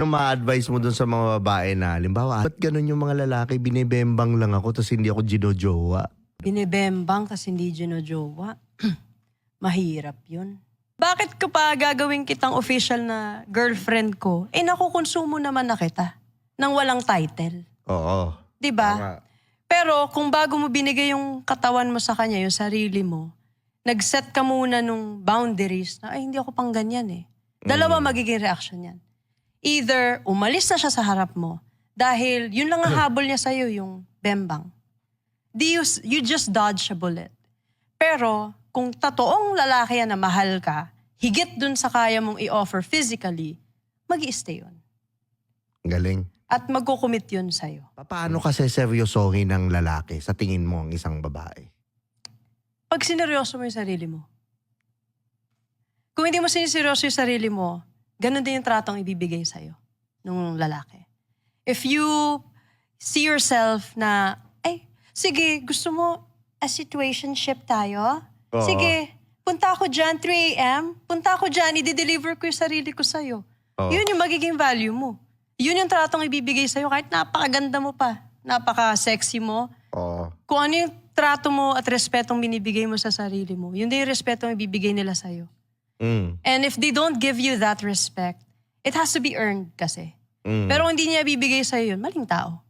Ano ma-advise mo dun sa mga babae na, halimbawa, ba't ganun yung mga lalaki, binibembang lang ako tapos hindi ako ginojowa? Binibembang tas hindi ginojowa. Mahirap yun. Bakit ko pa gagawin kitang official na girlfriend ko? Eh nakukonsumo naman na kita nang walang title. Oo. 'Di ba? Tama. Pero kung bago mo binigay yung katawan mo sa kanya, yung sarili mo, nag-set ka muna nung boundaries na, ay hindi ako pang ganyan eh. Dalawa magiging reaction yan. Either umalis na siya sa harap mo dahil yun lang ang habol niya sa'yo, yung bembang. You just dodge a bullet. Pero kung totoong lalaki yan na mahal ka, higit dun sa kaya mong i-offer physically, mag-i-stay yun. Galing. At magkukumit yun sa'yo. Paano kasi seryosohin ng lalaki sa tingin mo ang isang babae? Pag sineryoso mo yung sarili mo. Kung hindi mo siniseryoso yung sarili mo, ganun din yung tratong ibibigay sa'yo ng lalaki. If you see yourself na, ay, sige, gusto mo a situationship tayo? Oo. Sige, punta ako dyan, 3 a.m. Punta ako dyan, i-deliver ko yung sarili ko sa'yo. Oo. Yun yung magiging value mo. Yun yung tratong ibibigay sa'yo kahit napakaganda mo pa, napaka-sexy mo. Oo. Kung ano yung trato mo at respetong binibigay mo sa sarili mo, yun din yung respetong ibibigay nila sa'yo. And if they don't give you that respect, it has to be earned kasi. Pero hindi niya bibigay sa'yo yun, maling tao.